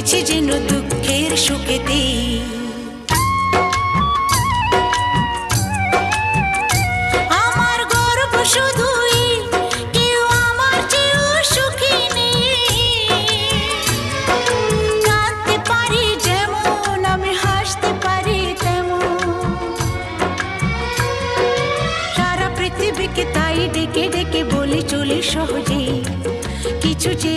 গেছি যেন দুঃখের সুখেতে। আমার গর্ব শুধুই কেউ আমার চেয়েও সুখী নেই। কাঁদতে পারি যেমন আমি হাসতে পারি তেমন, সারা পৃথিবীকে তাই ডেকে ডেকে বলি চলি সহজে কিছু যে